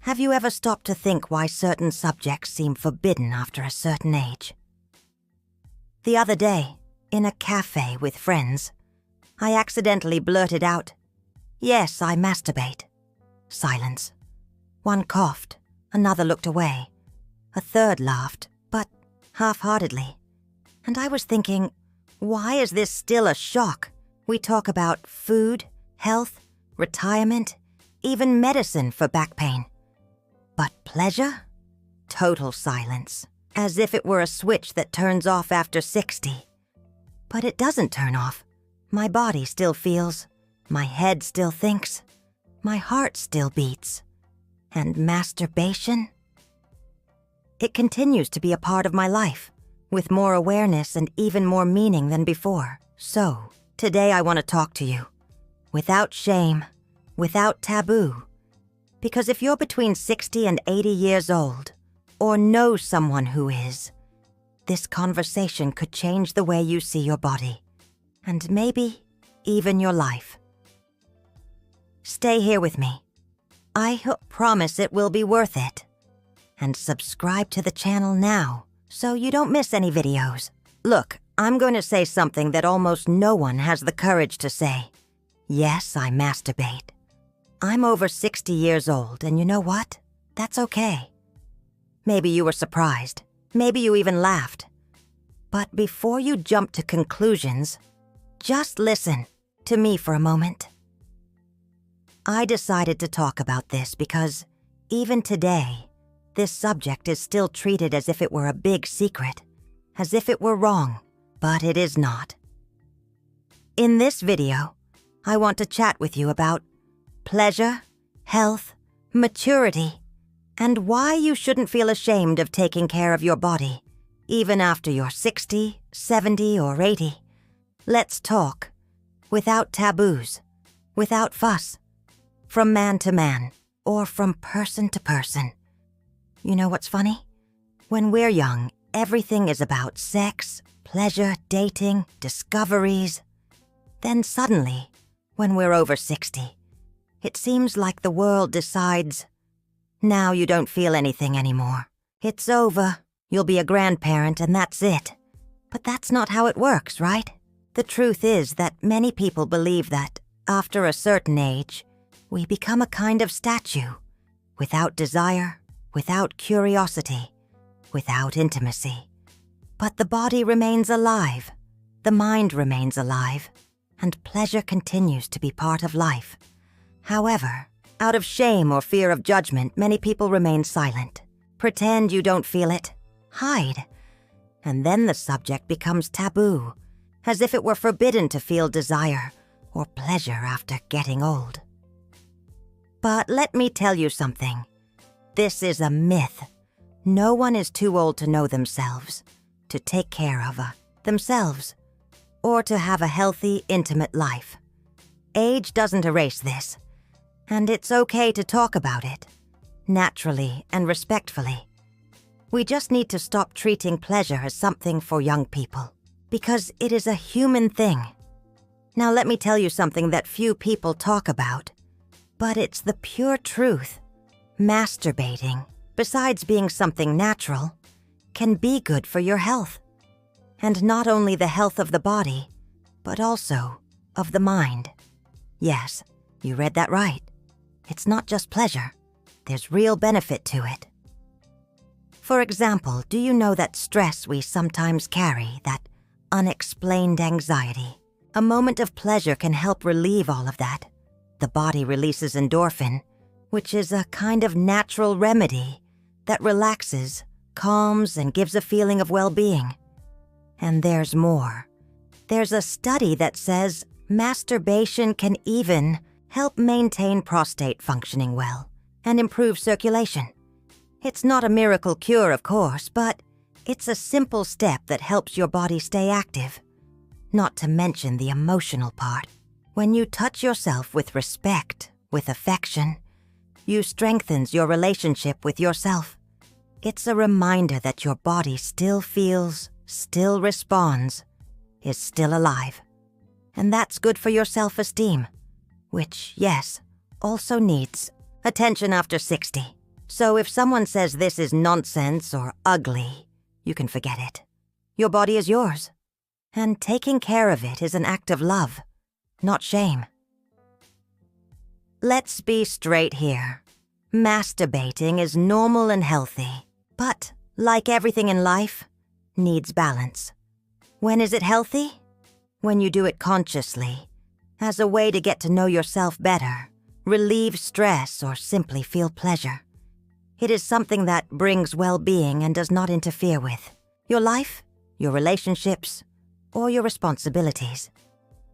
Have you ever stopped to think why certain subjects seem forbidden after a certain age? The other day, in a cafe with friends, I accidentally blurted out, "Yes, I masturbate." Silence. One coughed, another looked away, a third laughed, but half-heartedly. And I was thinking, why is this still a shock? We talk about food, health, retirement, even medicine for back pain. But pleasure? Total silence, as if it were a switch that turns off after 60. But it doesn't turn off. My body still feels, my head still thinks, my heart still beats. And masturbation? It continues to be a part of my life, with more awareness and even more meaning than before. So, today I want to talk to you, without shame, without taboo. Because if you're between 60 and 80 years old, or know someone who is, this conversation could change the way you see your body, and maybe even your life. Stay here with me. I promise it will be worth it. And subscribe to the channel now, so you don't miss any videos. Look, I'm going to say something that almost no one has the courage to say. Yes, I masturbate. I'm over 60 years old, and you know what? That's okay. Maybe you were surprised. Maybe you even laughed. But before you jump to conclusions, just listen to me for a moment. I decided to talk about this because, even today, this subject is still treated as if it were a big secret, as if it were wrong, but it is not. In this video, I want to chat with you about pleasure, health, maturity, and why you shouldn't feel ashamed of taking care of your body, even after you're 60, 70, or 80. Let's talk, without taboos, without fuss, from man to man, or from person to person. You know what's funny? When we're young, everything is about sex, pleasure, dating, discoveries. Then suddenly, when we're over 60, it seems like the world decides, now you don't feel anything anymore. It's over. You'll be a grandparent and that's it. But that's not how it works, right? The truth is that many people believe that, after a certain age, we become a kind of statue, without desire, without curiosity, without intimacy. But the body remains alive, the mind remains alive, and pleasure continues to be part of life. However, out of shame or fear of judgment, many people remain silent. Pretend you don't feel it. Hide. And then the subject becomes taboo, as if it were forbidden to feel desire or pleasure after getting old. But let me tell you something. This is a myth. No one is too old to know themselves, to take care of themselves, or to have a healthy, intimate life. Age doesn't erase this, and it's okay to talk about it, naturally and respectfully. We just need to stop treating pleasure as something for young people, because it is a human thing. Now let me tell you something that few people talk about, but it's the pure truth. Masturbating, besides being something natural, can be good for your health. And not only the health of the body, but also of the mind. Yes, you read that right. It's not just pleasure. There's real benefit to it. For example, do you know that stress we sometimes carry, that unexplained anxiety? A moment of pleasure can help relieve all of that. The body releases endorphin, which is a kind of natural remedy that relaxes, calms, and gives a feeling of well-being. And there's more. There's a study that says masturbation can even help maintain prostate functioning well and improve circulation. It's not a miracle cure, of course, but it's a simple step that helps your body stay active. Not to mention the emotional part. When you touch yourself with respect, with affection, you strengthens your relationship with yourself. It's a reminder that your body still feels, still responds, is still alive. And that's good for your self-esteem, which, yes, also needs attention after 60. So if someone says this is nonsense or ugly, you can forget it. Your body is yours, and taking care of it is an act of love, not shame. Let's be straight here. Masturbating is normal and healthy, but like everything in life, needs balance. When is it healthy? When you do it consciously, as a way to get to know yourself better, relieve stress, or simply feel pleasure. It is something that brings well-being and does not interfere with your life, your relationships, or your responsibilities.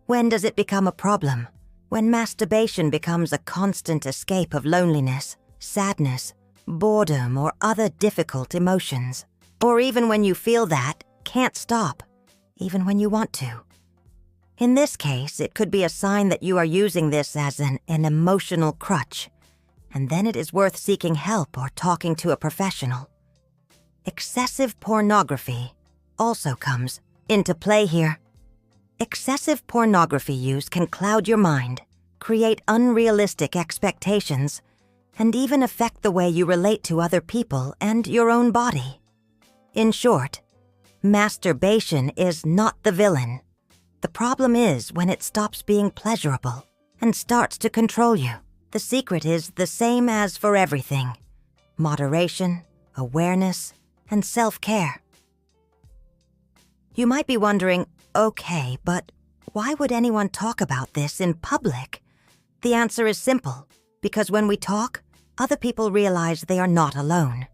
When does it become a problem? When masturbation becomes a constant escape of loneliness, sadness, boredom, or other difficult emotions. Or even when you feel that, can't stop, even when you want to. In this case, it could be a sign that you are using this as an emotional crutch, and then it is worth seeking help or talking to a professional. Excessive pornography also comes into play here. Excessive pornography use can cloud your mind, create unrealistic expectations, and even affect the way you relate to other people and your own body. In short, masturbation is not the villain. The problem is when it stops being pleasurable and starts to control you. The secret is the same as for everything: moderation, awareness, and self-care. You might be wondering, okay, but why would anyone talk about this in public? The answer is simple, because when we talk, other people realize they are not alone.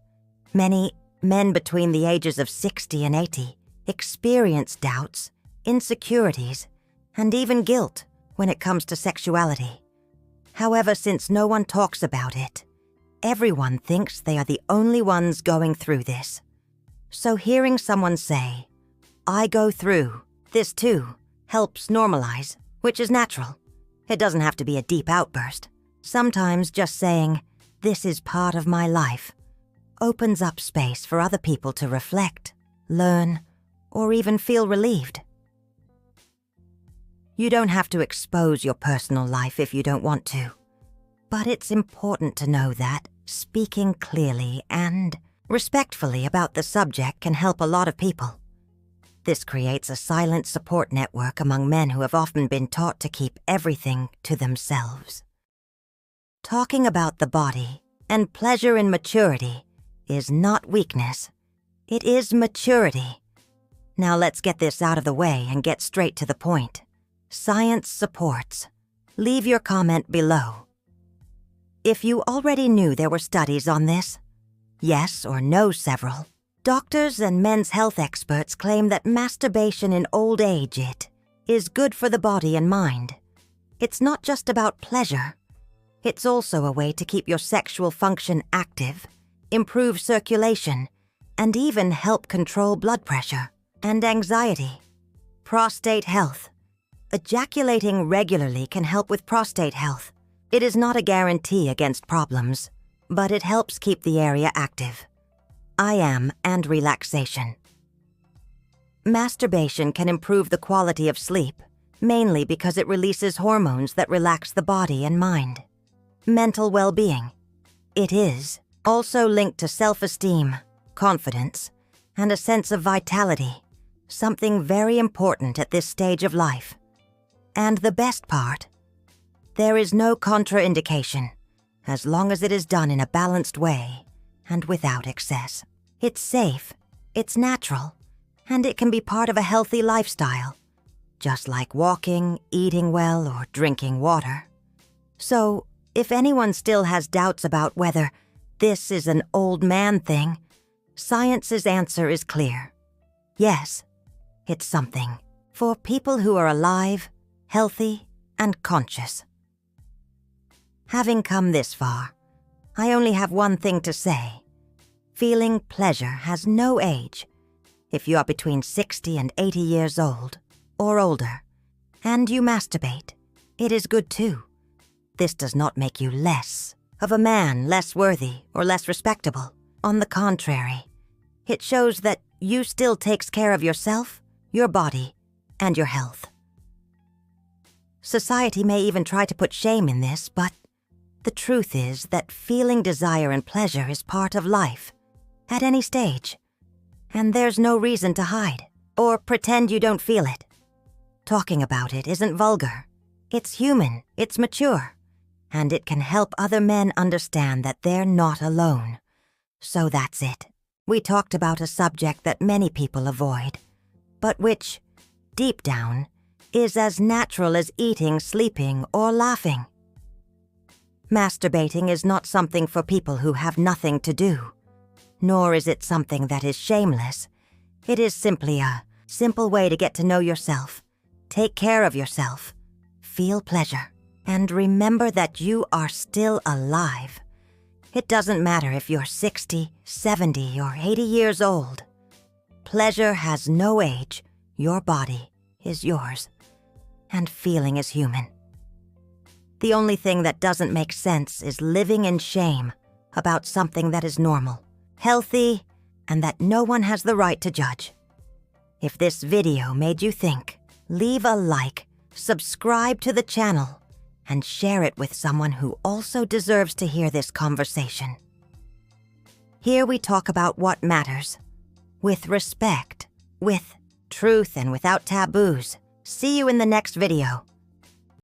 Many men between the ages of 60 and 80 experience doubts, insecurities, and even guilt when it comes to sexuality. However, since no one talks about it, everyone thinks they are the only ones going through this. So hearing someone say, "I go through this too," helps normalize, which is natural. It doesn't have to be a deep outburst. Sometimes just saying, "This is part of my life," opens up space for other people to reflect, learn, or even feel relieved. You don't have to expose your personal life if you don't want to. But it's important to know that speaking clearly and respectfully about the subject can help a lot of people. This creates a silent support network among men who have often been taught to keep everything to themselves. Talking about the body and pleasure in maturity is not weakness. It is maturity. Now let's get this out of the way and get straight to the point. Science supports. Leave your comment below. If you already knew there were studies on this, yes or no several, doctors and men's health experts claim that masturbation in old age is good for the body and mind. It's not just about pleasure. It's also a way to keep your sexual function active, improve circulation, and even help control blood pressure and anxiety. Prostate health. Ejaculating regularly can help with prostate health. It is not a guarantee against problems, but it helps keep the area active. And relaxation. Masturbation can improve the quality of sleep, mainly because it releases hormones that relax the body and mind. Mental well-being. It is also linked to self-esteem, confidence, and a sense of vitality, something very important at this stage of life. And the best part, there is no contraindication, as long as it is done in a balanced way and without excess. It's safe, it's natural, and it can be part of a healthy lifestyle, just like walking, eating well, or drinking water. So, if anyone still has doubts about whether this is an old man thing, science's answer is clear. Yes, it's something for people who are alive, healthy, and conscious. Having come this far, I only have one thing to say. Feeling pleasure has no age. If you are between 60 and 80 years old, or older, and you masturbate, it is good too. This does not make you less of a man, less worthy, or less respectable. On the contrary, it shows that you still takes care of yourself, your body, and your health. Society may even try to put shame in this, but The truth is that feeling desire and pleasure is part of life, at any stage. And there's no reason to hide or pretend you don't feel it. Talking about it isn't vulgar. It's human, it's mature, and it can help other men understand that they're not alone. So that's it. We talked about a subject that many people avoid, but which, deep down, is as natural as eating, sleeping, or laughing. Masturbating is not something for people who have nothing to do, nor is it something that is shameless. It is simply a simple way to get to know yourself, take care of yourself, feel pleasure, and remember that you are still alive. It doesn't matter if you're 60, 70, or 80 years old. Pleasure has no age. Your body is yours, and feeling is human. The only thing that doesn't make sense is living in shame about something that is normal, healthy, and that no one has the right to judge. If this video made you think, leave a like, subscribe to the channel, and share it with someone who also deserves to hear this conversation. Here we talk about what matters, with respect, with truth, and without taboos. See you in the next video.